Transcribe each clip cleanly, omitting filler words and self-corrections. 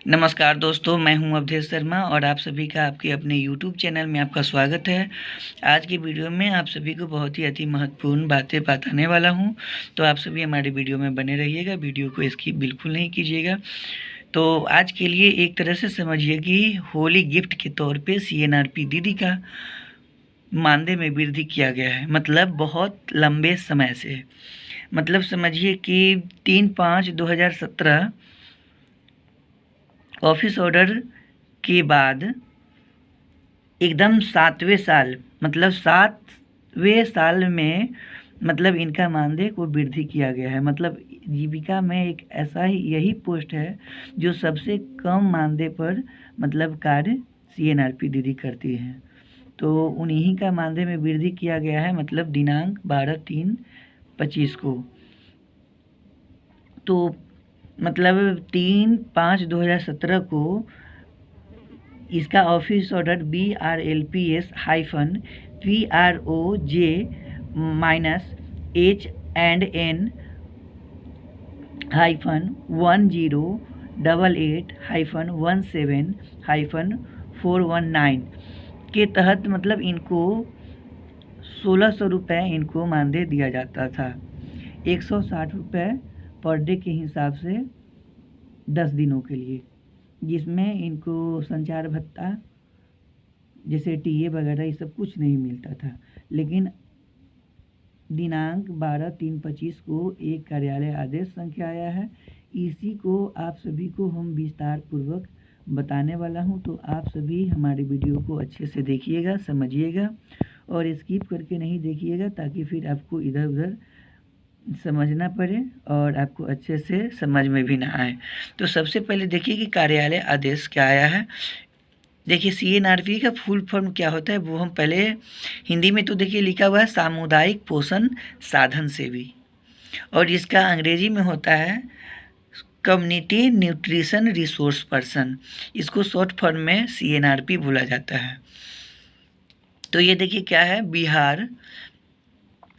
नमस्कार दोस्तों, मैं हूं अवधेश शर्मा और आप सभी का आपके अपने यूट्यूब चैनल में आपका स्वागत है। आज की वीडियो में आप सभी को बहुत ही अति महत्वपूर्ण बातें बताने वाला हूं, तो आप सभी हमारे वीडियो में बने रहिएगा। वीडियो को स्किप बिल्कुल नहीं कीजिएगा। तो आज के लिए एक तरह से समझिए कि होली गिफ्ट के तौर पे सीएनआरपी दीदी का मानदेय में वृद्धि किया गया है, मतलब बहुत लंबे समय से। मतलब समझिए कि 3/5/2017 ऑफिस ऑर्डर के बाद एकदम 7वें साल, मतलब 7वें साल में मतलब इनका मानदेय को वृद्धि किया गया है। मतलब जीविका में एक ऐसा ही यही पोस्ट है जो सबसे कम मानदेय पर मतलब कार्य सीएनआरपी दीदी करती है। तो उन्हीं का मानदेय में वृद्धि किया गया है, मतलब दिनांक 12/3/25 को। तो मतलब 3/5/2017 को इसका ऑफिस ऑर्डर BRLPS-VRO-J-1088-17-419 के तहत मतलब इनको 1600 रुपये इनको मानदेय दिया जाता था। 160 रुपये पर डे के हिसाब से 10 दिनों के लिए, जिसमें इनको संचार भत्ता जैसे टीए वगैरह ये सब कुछ नहीं मिलता था। लेकिन दिनांक 12/3/25 को एक कार्यालय आदेश संख्या आया है। इसी को आप सभी को हम विस्तार पूर्वक बताने वाला हूं, तो आप सभी हमारे वीडियो को अच्छे से देखिएगा, समझिएगा और स्किप करके नहीं देखिएगा, ताकि फिर आपको इधर उधर समझना पड़े और आपको अच्छे से समझ में भी ना आए। तो सबसे पहले देखिए कि कार्यालय आदेश क्या आया है। देखिए सीएनआरपी का फुल फॉर्म क्या होता है वो हम पहले हिंदी में तो देखिए लिखा हुआ है सामुदायिक पोषण साधन सेवी, और इसका अंग्रेजी में होता है कम्युनिटी न्यूट्रिशन रिसोर्स पर्सन। इसको शॉर्ट फॉर्म में सीएनआरपी बोला जाता है। तो ये देखिए क्या है, बिहार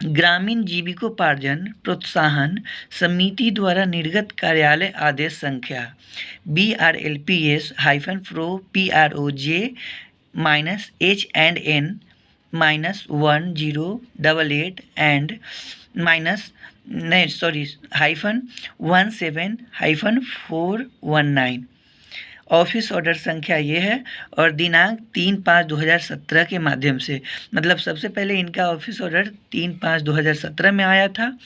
ग्रामीण जीविकोपार्जन प्रोत्साहन समिति द्वारा निर्गत कार्यालय आदेश संख्या BRLPS-PRO-J-H&N-1088 एंड -17-419 ऑफिस ऑर्डर संख्या ये है, और दिनांक 3/5/2017 के माध्यम से, मतलब सबसे पहले इनका ऑफिस ऑर्डर 3/5/2017 में आया था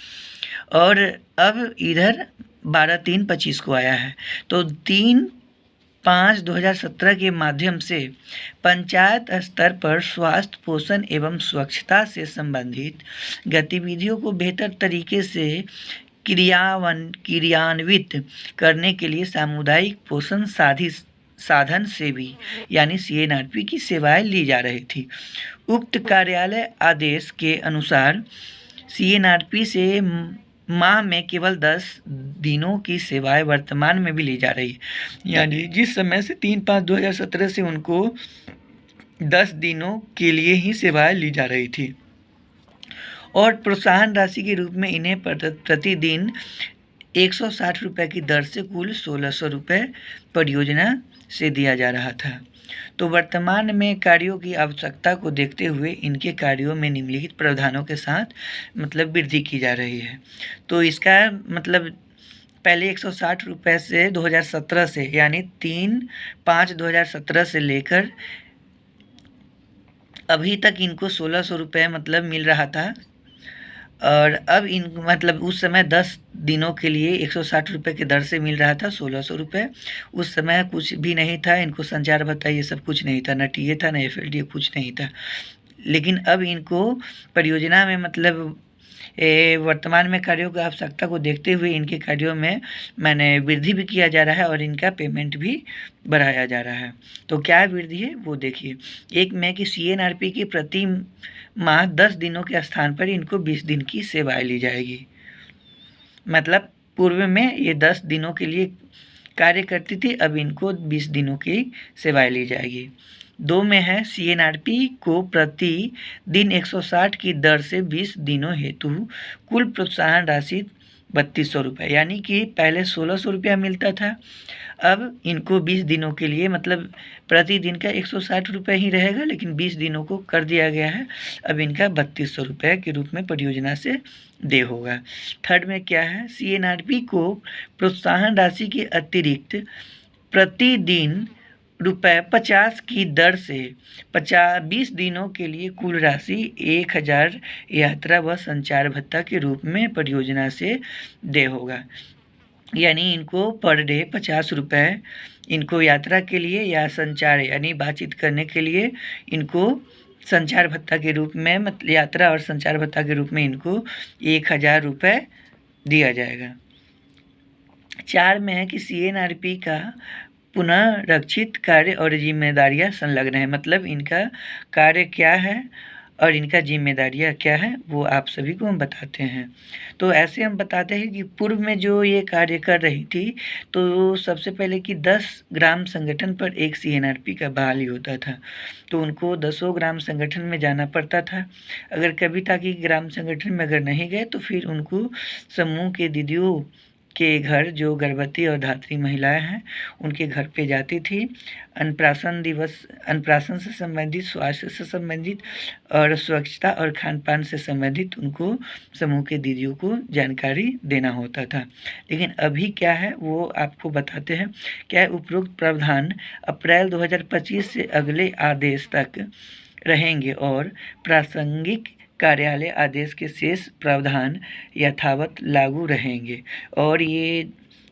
और अब इधर 12/3/25 को आया है। तो 3/5/2017 के माध्यम से पंचायत स्तर पर स्वास्थ्य पोषण एवं स्वच्छता से संबंधित गतिविधियों को बेहतर तरीके से क्रियान्वित करने के लिए सामुदायिक पोषण साधन सेवी यानी सीएनआरपी की सेवाएं ली जा रही थी। उक्त कार्यालय आदेश के अनुसार सीएनआरपी से माह में केवल 10 दिनों की सेवाएं वर्तमान में भी ली जा रही है। यानी जिस समय से 3/5/2017 से उनको 10 दिनों के लिए ही सेवाएं ली जा रही थी, और प्रोत्साहन राशि के रूप में इन्हें प्रतिदिन 160 रुपये की दर से कुल 1600 रुपये परियोजना से दिया जा रहा था। तो वर्तमान में कार्यों की आवश्यकता को देखते हुए इनके कार्यों में निम्नलिखित प्रावधानों के साथ मतलब वृद्धि की जा रही है। तो इसका मतलब पहले 160 रुपये से 2017 से, यानी 3/5/2017 से लेकर अभी तक इनको 1600 रुपये मतलब मिल रहा था। और अब इन मतलब उस समय 10 दिनों के लिए 160 रुपये की दर से मिल रहा था 1600 रुपये। उस समय कुछ भी नहीं था, इनको संचार भत्ता ये सब कुछ नहीं था, ना टीए था, ना एफएलडी, कुछ नहीं था। लेकिन अब इनको परियोजना में मतलब वर्तमान में कार्यों की आवश्यकता को देखते हुए इनके कार्यों में मैंने वृद्धि भी किया जा रहा है और इनका पेमेंट भी बढ़ाया जा रहा है। तो क्या वृद्धि है वो देखिए। एक में कि सीएनआरपी की प्रति माह 10 दिनों के स्थान पर इनको 20 दिन की सेवाएं ली जाएगी। मतलब पूर्व में ये 10 दिनों के लिए कार्य करती थी, अब इनको 20 दिनों की सेवाएं ली जाएगी। 2 में है सीएनआरपी को प्रति दिन 160 की दर से 20 दिनों हेतु कुल प्रोत्साहन राशि 3200 रुपये, यानी कि पहले 1600 रुपया मिलता था, अब इनको 20 दिनों के लिए मतलब प्रतिदिन का 160 रुपये ही रहेगा, लेकिन 20 दिनों को कर दिया गया है। अब इनका 3200 रुपये के रूप में परियोजना से दे होगा। थर्ड में क्या है, CNRP को प्रोत्साहन राशि के अतिरिक्त प्रतिदिन ₹50 की दर से 20 दिनों के लिए कुल राशि 1000 यात्रा व संचार भत्ता के रूप में परियोजना से दे होगा। यानी इनको पर डे 50 रुपये इनको यात्रा के लिए या संचार यानी बातचीत करने के लिए इनको संचार भत्ता के रूप में मतलब यात्रा और संचार भत्ता के रूप में इनको 1000 रुपये दिया जाएगा। 4 में है कि CNRP का पुनर्रक्षित कार्य और जिम्मेदारियां संलग्न है, मतलब इनका कार्य क्या है और इनका जिम्मेदारियां क्या है वो आप सभी को हम बताते हैं। तो ऐसे हम बताते हैं कि पूर्व में जो ये कार्य कर रही थी तो सबसे पहले कि 10 ग्राम संगठन पर एक CNRP का बहाली होता था, तो उनको 10 ग्राम संगठन में जाना पड़ता था। अगर कभी ताकि ग्राम संगठन में अगर नहीं गए तो फिर उनको समूह के दीदियों के घर जो गर्भवती और धात्री महिलाएं हैं उनके घर पे जाती थी। अन्नप्राशन से संबंधित, स्वास्थ्य से संबंधित और स्वच्छता और खान पान से संबंधित उनको समूह के दीदियों को जानकारी देना होता था। लेकिन अभी क्या है वो आपको बताते हैं। क्या है, उपरोक्त प्रावधान अप्रैल 2025 से अगले आदेश तक रहेंगे और प्रासंगिक कार्यालय आदेश के शेष प्रावधान यथावत लागू रहेंगे। और ये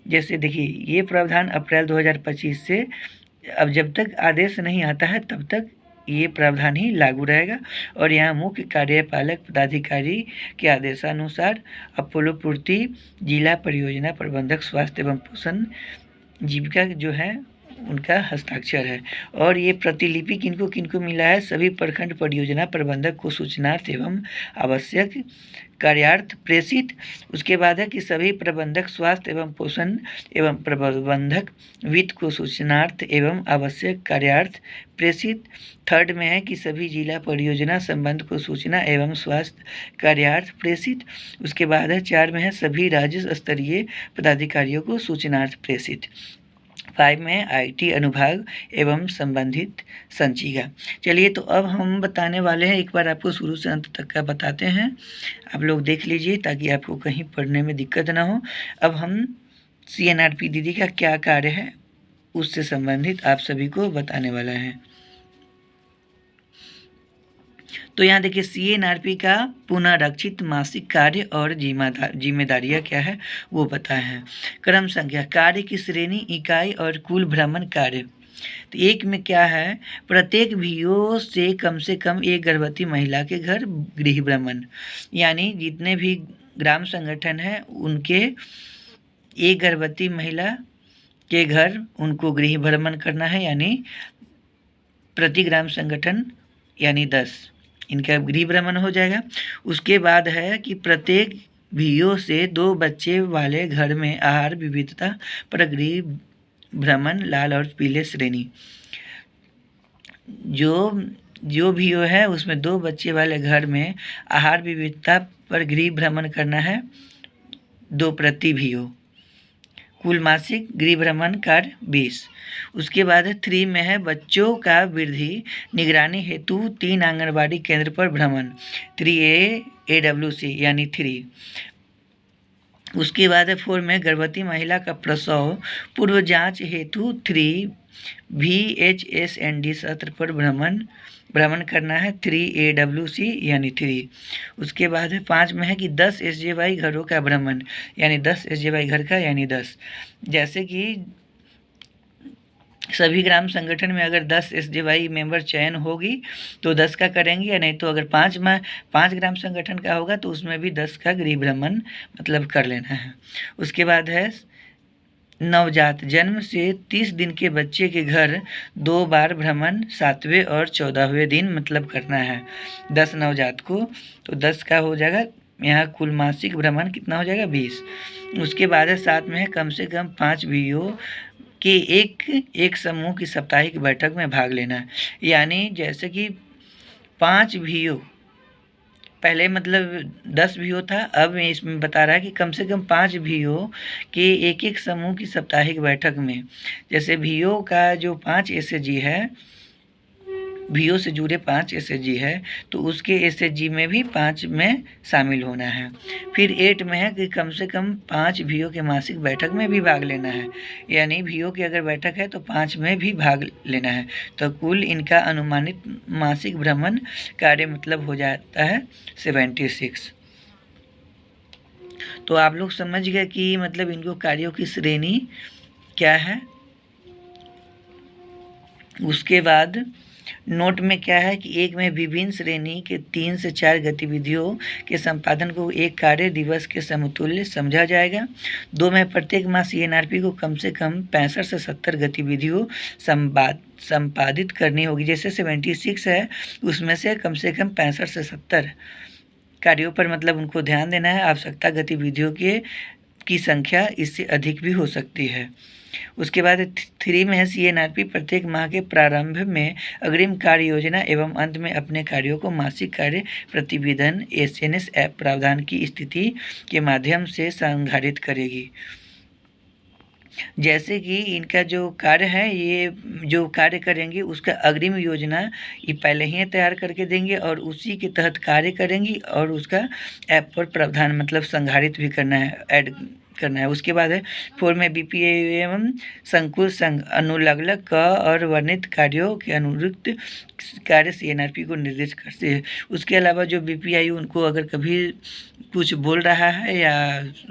जैसे देखिए ये प्रावधान अप्रैल 2025 से अब जब तक आदेश नहीं आता है तब तक ये प्रावधान ही लागू रहेगा। और यहाँ मुख्य कार्यपालक पदाधिकारी के आदेशानुसार अपोलो पूर्ति जिला परियोजना प्रबंधक स्वास्थ्य एवं पोषण जीविका जो है उनका हस्ताक्षर है। और ये प्रतिलिपि किनको किनको मिला है, सभी प्रखंड परियोजना प्रबंधक को सूचनार्थ एवं आवश्यक कार्यार्थ प्रेषित। उसके बाद है कि सभी प्रबंधक स्वास्थ्य एवं पोषण एवं प्रबंधक वित्त को सूचनार्थ एवं आवश्यक कार्यार्थ प्रेषित। थर्ड में है कि सभी जिला परियोजना संबंध को सूचना एवं स्वास्थ्य कार्यार्थ प्रेषित। उसके बाद है 4 में है सभी राज्य स्तरीय पदाधिकारियों को सूचनार्थ प्रेषित। 5 में IT अनुभाग एवं संबंधित संचिका। चलिए तो अब हम बताने वाले हैं, एक बार आपको शुरू से अंत तक का बताते हैं, आप लोग देख लीजिए ताकि आपको कहीं पढ़ने में दिक्कत ना हो। अब हम CNRP दीदी का क्या कार्य है उससे संबंधित आप सभी को बताने वाला है। तो यहाँ देखिए CNRP का पुनर्रक्षित मासिक कार्य और जिम्मेदारियाँ क्या है वो बताए हैं। क्रम संख्या, कार्य की श्रेणी, इकाई और कुल भ्रमण कार्य। तो 1 में क्या है, प्रत्येक VO से कम एक गर्भवती महिला के घर गृह भ्रमण, यानी जितने भी ग्राम संगठन है उनके एक गर्भवती महिला के घर उनको गृह भ्रमण करना है, यानी प्रति ग्राम संगठन यानी 10 इनका गृह भ्रमण हो जाएगा। उसके बाद है कि प्रत्येक VO से 2 बच्चे वाले घर में आहार विविधता पर गृह भ्रमण लाल और पीले श्रेणी। जो VO है उसमें 2 बच्चे वाले घर में आहार विविधता पर गृह भ्रमण करना है 2 प्रति VO। कुल मासिक गृह भ्रमण कार्य 20। उसके बाद 3 में है बच्चों का वृद्धि निगरानी हेतु 3 आंगनबाड़ी केंद्र पर भ्रमण 3A AWC यानी 3। उसके बाद 4 में गर्भवती महिला का प्रसव पूर्व जांच हेतु 3 VHSND सत्र पर भ्रमण करना है 3AWC यानी 3। उसके बाद 5 में है कि 10 SJY घरों का भ्रमण, यानी 10 SJY घर का यानी 10। जैसे कि सभी ग्राम संगठन में अगर 10 SJY मेंबर चयन होगी तो 10 का करेंगे, या नहीं तो अगर 5 ग्राम संगठन का होगा तो उसमें भी 10 का गृह भ्रमण मतलब कर लेना है। उसके बाद है नवजात, जन्म से 30 दिन के बच्चे के घर 2 बार भ्रमण 7वें और 14वें दिन मतलब करना है 10 नवजात को, तो 10 का हो जाएगा। यहाँ कुल मासिक भ्रमण कितना हो जाएगा 20। उसके बाद है 7 में है कम से कम 5 VO के एक समूह की साप्ताहिक बैठक में भाग लेना है, यानी जैसे कि 5 VO पहले मतलब 10 वीओ था, अब इसमें बता रहा है कि कम से कम 5 वीओ के एक समूह की साप्ताहिक बैठक में। जैसे वीओ का जो 5 एसएचजी है, वीओ से जुड़े 5 एसएचजी है, तो उसके एसएचजी में भी 5 में शामिल होना है। फिर 8 में है कि कम से कम 5 वीओ के मासिक बैठक में भी भाग लेना है, यानी वीओ की अगर बैठक है तो 5 में भी भाग लेना है। तो कुल इनका अनुमानित मासिक भ्रमण कार्य मतलब हो जाता है 76। तो आप लोग समझ गए कि मतलब इनको कार्यों की श्रेणी क्या है। उसके बाद नोट में क्या है कि एक में विभिन्न श्रेणी के 3 से 4 गतिविधियों के संपादन को एक कार्य दिवस के समतुल्य समझा जाएगा। 2 में प्रत्येक माह सीएनआरपी को कम से कम 65 से 70 गतिविधियों संपादित करनी होगी। जैसे 76 है, उसमें से कम 65 से 70 कार्यों पर मतलब उनको ध्यान देना है। आवश्यकता गतिविधियों की संख्या इससे अधिक भी हो सकती है। उसके बाद 3 में है सीएनआरपी प्रत्येक माह के प्रारंभ में अग्रिम कार्य योजना एवं अंत में अपने कार्यों को मासिक कार्य प्रतिवेदन एसएनएस ऐप प्रावधान की स्थिति के माध्यम से संधारित करेगी। जैसे कि इनका जो कार्य है, ये जो कार्य करेंगे उसका अग्रिम योजना ये पहले ही तैयार करके देंगे और उसी के तहत कार्य करेंगी और उसका ऐप पर प्रावधान मतलब संधारित भी करना है, ऐड करना है। उसके बाद है 4 में बीपीए एवं संकुल संघ अनुलग्नक क और वर्णित कार्यों के अनुरुक्त कार्य सीएनआरपी को निर्देश करते हैं। उसके अलावा जो बीपीआई उनको अगर कभी कुछ बोल रहा है या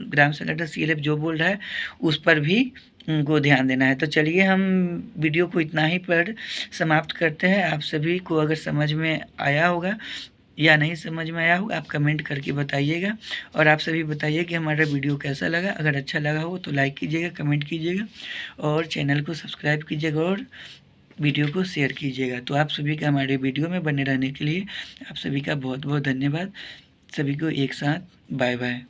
ग्राम संगठन सीएलएफ जो बोल रहा है उस पर भी उनको ध्यान देना है। तो चलिए हम वीडियो को इतना ही पर समाप्त करते हैं। आप सभी को अगर समझ में आया होगा या नहीं समझ में आया होगा आप कमेंट करके बताइएगा, और आप सभी बताइए कि हमारा वीडियो कैसा लगा। अगर अच्छा लगा हो तो लाइक कीजिएगा, कमेंट कीजिएगा और चैनल को सब्सक्राइब कीजिएगा और वीडियो को शेयर कीजिएगा। तो आप सभी का हमारे वीडियो में बने रहने के लिए आप सभी का बहुत बहुत धन्यवाद। सभी को एक साथ बाय बाय।